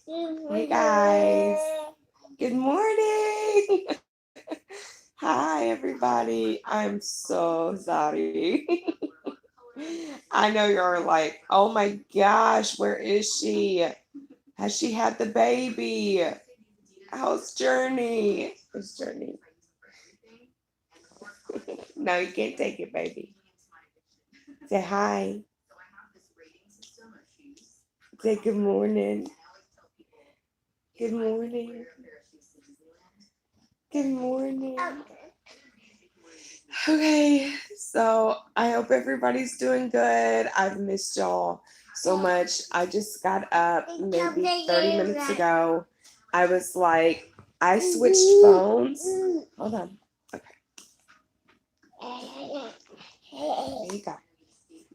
Hey guys, good morning. Hi everybody. I'm so sorry. I know you're like, oh my gosh, where is she? Has she had the baby? How's Journey? How's Journey? No, you can't take it, baby. Say hi. Say good morning. Good morning. Good morning. Okay, so I hope everybody's doing good. I've missed y'all so much. I just got up maybe 30 minutes ago. I was like, I switched phones. Hold on. Okay, there you go.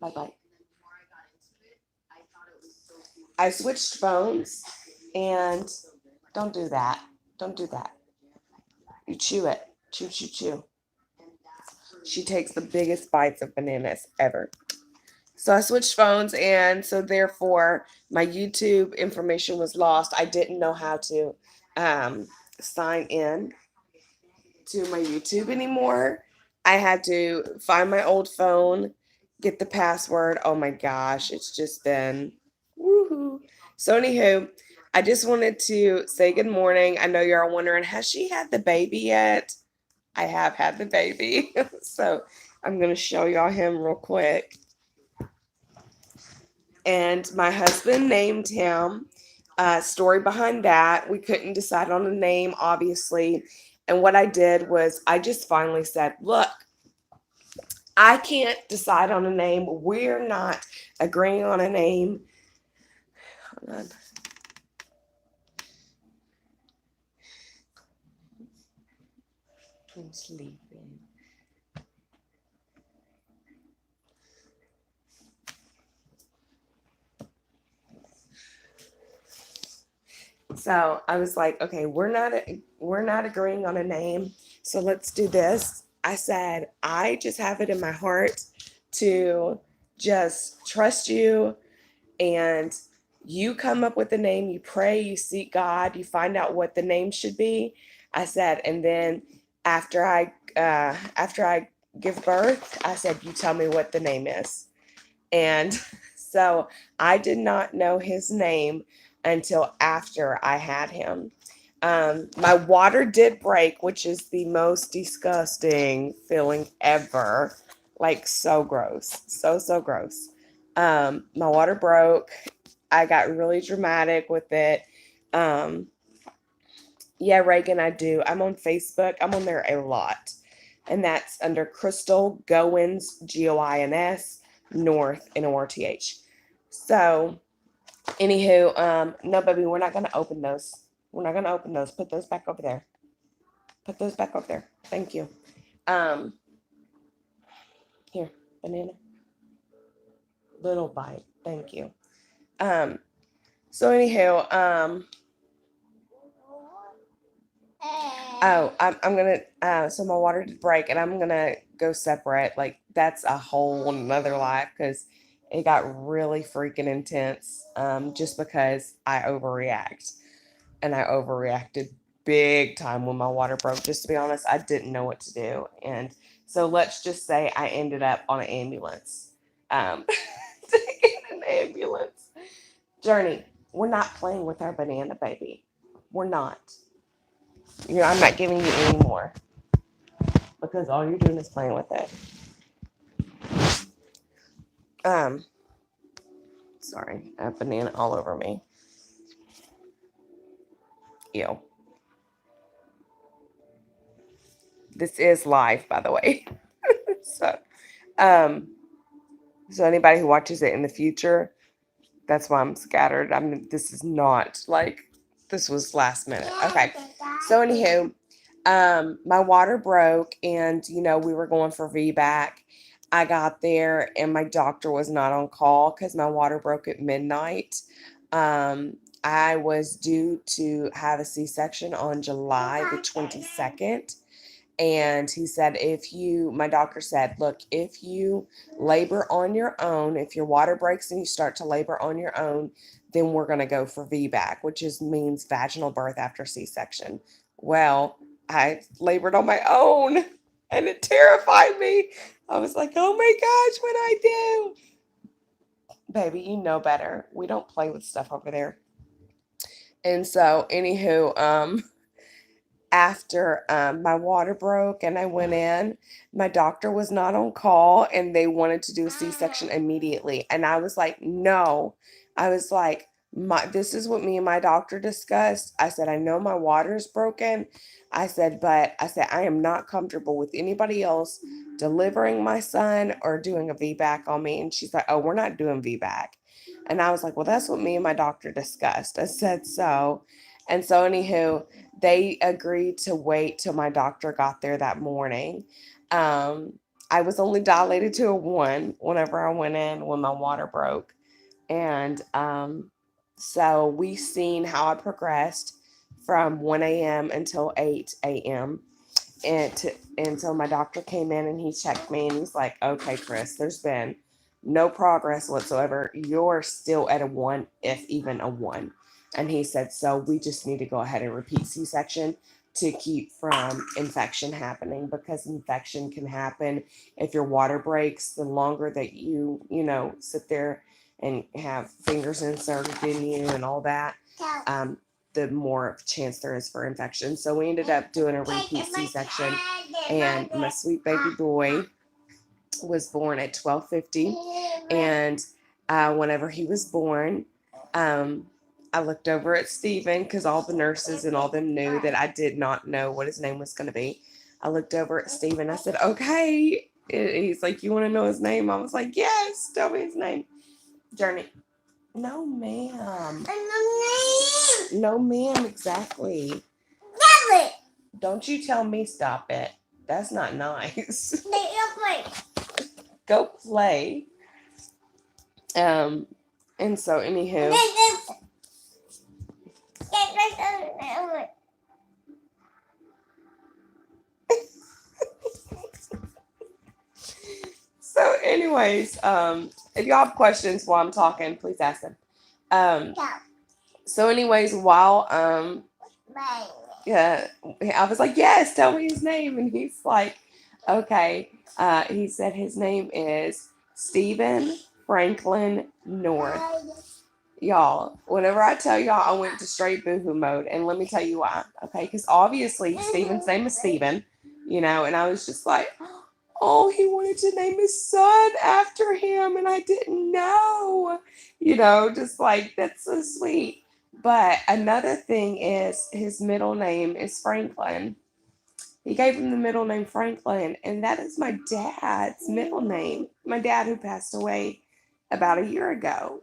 Bye bye. I switched phones and don't do that. Don't do that. You chew it. Chew, chew, chew. She takes the biggest bites of bananas ever. So I switched phones, and so therefore my YouTube information was lost. I didn't know how to sign in to my YouTube anymore. I had to find my old phone, get the password. Oh my gosh, it's just been woohoo. So anywho, I just wanted to say good morning. I know you're all wondering, has she had the baby yet? I have had the baby. So I'm gonna show y'all him real quick. And my husband named him. Story behind that, we couldn't decide on a name, obviously. And what I did was I just finally said, look, I can't decide on a name. We're not agreeing on a name. Hold on. I'm sleeping. So I was like, okay, we're not agreeing on a name. So let's do this. I said, I just have it in my heart to just trust you, and you come up with the name, you pray, you seek God, you find out what the name should be. I said, and then after I give birth, I said, you tell me what the name is. And so I did not know his name until after I had him. My water did break, which is the most disgusting feeling ever. Like, so gross. So, so gross. My water broke. I got really dramatic with it. Um, yeah, Reagan, I do. I'm on Facebook. I'm on there a lot. And that's under Crystal Goins, Goins, North, North. So, anywho, no, baby, we're not going to open those. We're not going to open those. Put those back over there. Put those back over there. Thank you. Um, Here, banana. Little bite. Thank you. Um, so, anywho, oh, I'm gonna. So my water did break, and I'm gonna go separate. Like, that's a whole nother life because it got really freaking intense. Just because I overreact, and I overreacted big time when my water broke. Just to be honest, I didn't know what to do, and so let's just say I ended up on an ambulance. Um, taking an ambulance journey. We're not playing with our banana baby. We're not. I'm not giving you any more because all you're doing is playing with it. Um, Sorry, I have banana all over me. Ew. This is live, by the way. so, um, so anybody who watches it in the future, that's why I'm scattered. I mean, this is not like this was last minute. Okay. So anywho, my water broke, and we were going for VBAC. I got there, and my doctor was not on call because my water broke at midnight. I was due to have a C-section on July the 22nd. And he said, my doctor said, look, if you labor on your own, if your water breaks and you start to labor on your own, then we're going to go for VBAC, which means vaginal birth after C-section. Well, I labored on my own and it terrified me. I was like, oh my gosh, what I do? Baby, you know better. We don't play with stuff over there. And so, anywho, after my water broke and I went in, my doctor was not on call and they wanted to do a C-section immediately. And I was like, no. I was like, this is what me and my doctor discussed. I said, I know my water's broken. I said, but I said, I am not comfortable with anybody else delivering my son or doing a VBAC on me. And she's like, oh, we're not doing VBAC. And I was like, well, that's what me and my doctor discussed. I said, so. And so, anywho, they agreed to wait till my doctor got there that morning. I was only dilated to a 1 whenever I went in when my water broke. And so we seen how I progressed from 1 a.m. until 8 a.m. And so my doctor came in and he checked me and he's like, okay, Chris, there's been no progress whatsoever. You're still at a 1, if even a 1. And he said, so we just need to go ahead and repeat C-section to keep from infection happening, because infection can happen if your water breaks. The longer that sit there and have fingers inserted in you and all that, the more chance there is for infection. So we ended up doing a repeat C-section, and my sweet baby boy was born at 12:50. And whenever he was born, I looked over at Steven, because all the nurses and all them knew that I did not know what his name was going to be. I looked over at Steven. I said, okay. He's like, you want to know his name? I was like, yes, tell me his name. Journey. No, ma'am. No, ma'am, exactly. Don't you tell me stop it. That's not nice. Go play. And so, anywho. So, anyways, if y'all have questions while I'm talking, please ask them. So, anyways, while yeah, I was like, yes, tell me his name, and he's like, okay. He said his name is Stephen Franklin North. Y'all, whenever I tell y'all, I went to straight boohoo mode, and let me tell you why. Okay, because obviously Stephen's name is Stephen, and I was just like, oh, he wanted to name his son after him, and I didn't know. Just like, that's so sweet. But another thing is his middle name is Franklin. He gave him the middle name Franklin, and that is my dad's middle name. My dad, who passed away about a year ago.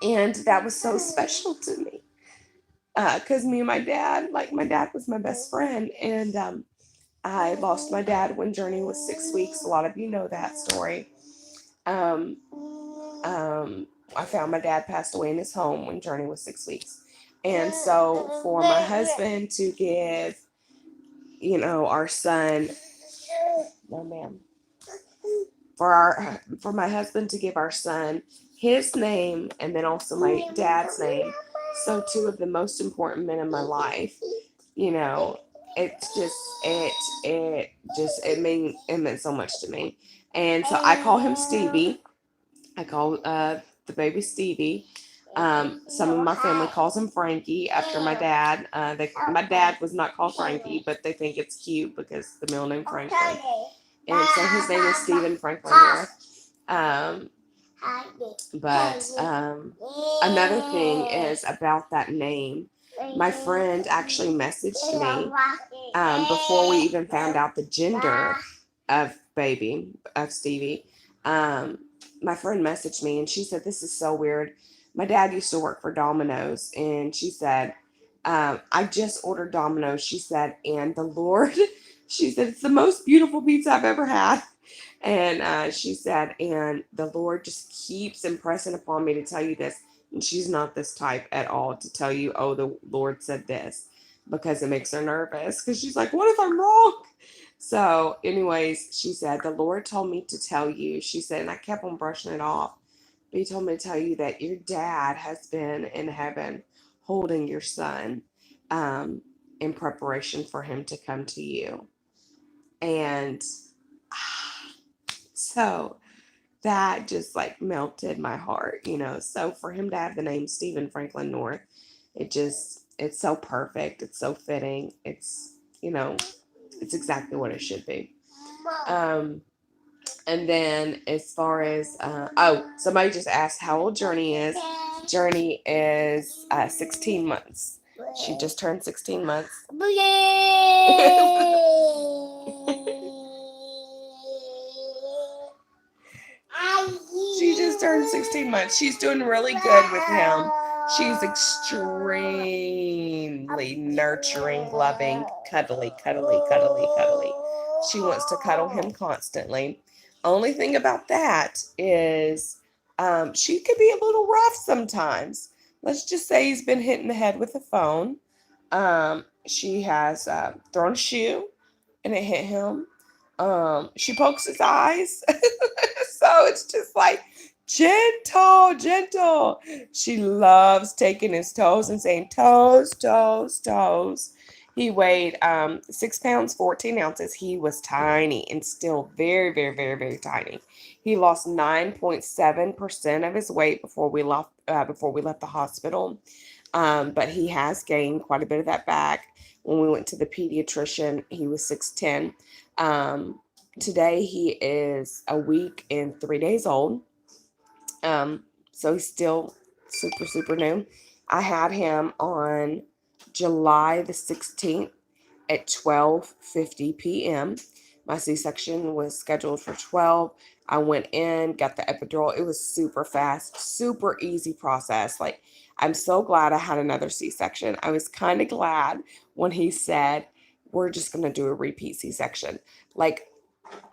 And that was so special to me. Because me and my dad was my best friend. And I lost my dad when Journey was 6 weeks. A lot of you know that story. I found my dad passed away in his home when Journey was 6 weeks. And so for my husband to give, our son, no ma'am, for my husband to give our son his name and then also my dad's name, so two of the most important men in my life, it meant so much to me. And so I call him Stevie. I call the baby Stevie. Some of my family calls him Frankie after my dad. My dad was not called Frankie, but they think it's cute because the middle name Franklin. And so his name is Stephen Franklin North. But another thing is about that name. My friend actually messaged me before we even found out the gender of Stevie. My friend messaged me and she said, this is so weird. My dad used to work for Domino's, and she said, I just ordered Domino's. She said, and the Lord, she said, it's the most beautiful pizza I've ever had. And she said, and the Lord just keeps impressing upon me to tell you this. And she's not this type at all to tell you, oh, the Lord said this, because it makes her nervous. Because she's like, what if I'm wrong? So anyways, she said, the Lord told me to tell you. She said, and I kept on brushing it off But he told me to tell you that your dad has been in heaven holding your son um, in preparation for him to come to you. And so that just like melted my heart, you know. So for him to have the name Stephen Franklin North, it's so perfect. It's so fitting. It's, you know, it's exactly what it should be. Um, and then as far as, oh, somebody just asked how old Journey is. Journey is 16 months. She just turned 16 months. She just turned 16 months. She's doing really good with him. She's extremely nurturing, loving, cuddly, cuddly, cuddly, cuddly. She wants to cuddle him constantly. Only thing about that is she could be a little rough sometimes. Let's just say he's been hit in the head with a phone. She has thrown a shoe and it hit him. She pokes his eyes. So it's just like gentle, gentle. She loves taking his toes and saying toes, toes, toes. He weighed 6 pounds, 14 ounces. He was tiny and still very, very, very, very tiny. He lost 9.7% of his weight before we left the hospital. But he has gained quite a bit of that back. When we went to the pediatrician, he was 6'10". Today he is a week and 3 days old. So he's still super, super new. I had him on July the 16th at 12:50 p.m. My C-section was scheduled for 12. I went in, got the epidural. It was super fast, super easy process. Like, I'm so glad I had another C-section. I was kind of glad when he said, we're just going to do a repeat C-section. Like,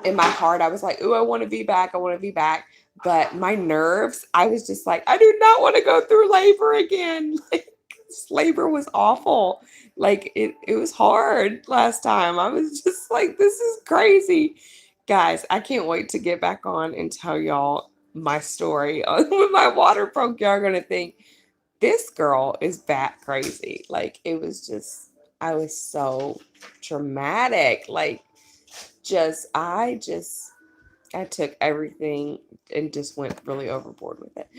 in my heart, I was like, ooh, I want to be back. I want to be back. But my nerves, I was just like, I do not want to go through labor again. Like, labor was awful. Like, it was hard last time. I was just like, this is crazy. Guys, I can't wait to get back on and tell y'all my story. When my water broke, y'all are going to think, this girl is bat crazy. Like, it was just, I was so traumatic. Like, I took everything and just went really overboard with it.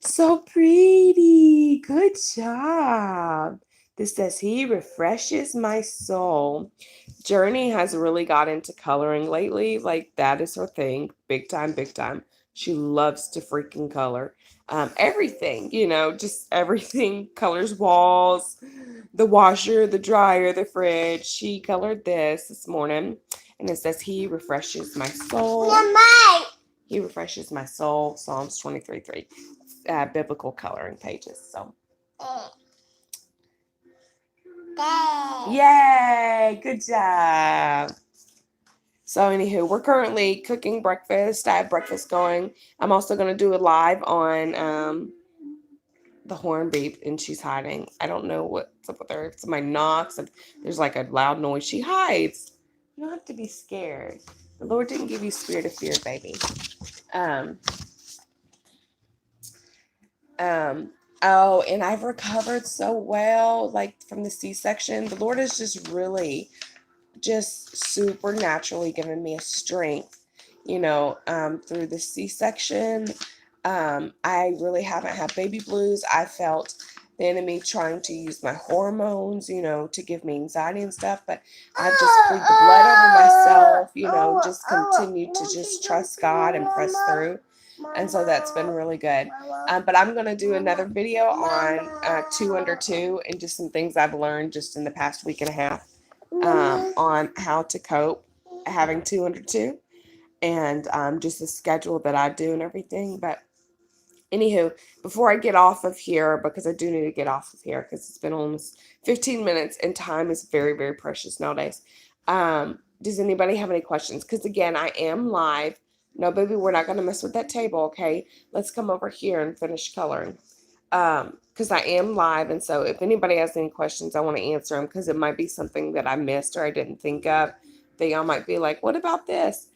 So pretty. Good job. This says, he refreshes my soul. Journey has really got into coloring lately. Like, that is her thing. Big time, big time. She loves to freaking color. Everything, you know, just everything. Colors walls, the washer, the dryer, the fridge. She colored this morning. And it says, he refreshes my soul. He refreshes my soul. Psalms 23:3. Biblical coloring pages. So, yay! Good job. So, anywho, we're currently cooking breakfast. I have breakfast going. I'm also going to do a live on the horn beep, and she's hiding. I don't know what's up with her. If somebody knocks, if there's like a loud noise, she hides. You don't have to be scared. The Lord didn't give you spirit of fear, baby. Oh, and I've recovered so well, like from the C-section. The Lord has just really, just supernaturally given me a strength, you know, through the C-section. I really haven't had baby blues. I felt the enemy trying to use my hormones, you know, to give me anxiety and stuff, but I've just plead the blood over myself, you know, just continue to just trust God and press through. And so that's been really good. But I'm going to do another video on 2 under 2 and just some things I've learned just in the past week and a half on how to cope having 2 under 2 and just the schedule that I do and everything. But anywho, before I get off of here, because I do need to get off of here because it's been almost 15 minutes and time is very, very precious nowadays. Does anybody have any questions? Because again, I am live. No, baby, we're not going to mess with that table, okay? Let's come over here and finish coloring. Because I am live, and so if anybody has any questions, I want to answer them because it might be something that I missed or I didn't think of that y'all might be like, what about this?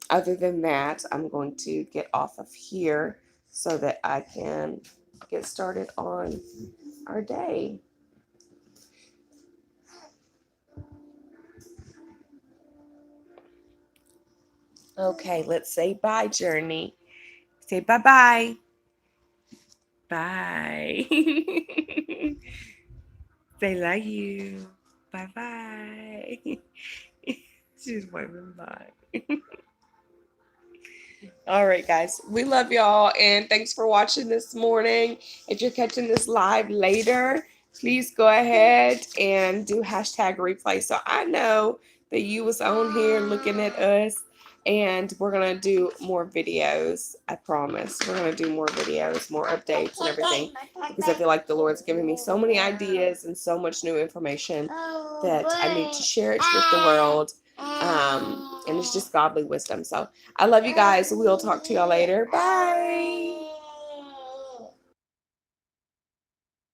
other than that, I'm going to get off of here so that I can get started on our day. Okay, let's say bye, Journey. Say bye-bye. Bye. Say love you. Bye-bye. She's waving bye. All right, guys. We love y'all, and thanks for watching this morning. If you're catching this live later, please go ahead and do hashtag replay. So I know that you was on here looking at us, and we're gonna do more videos. I promise. We're gonna do more videos, more updates, and everything, because I feel like the Lord's giving me so many ideas and so much new information that I need to share it with the world. And it's just godly wisdom. So I love you guys. We'll talk to y'all later. Bye.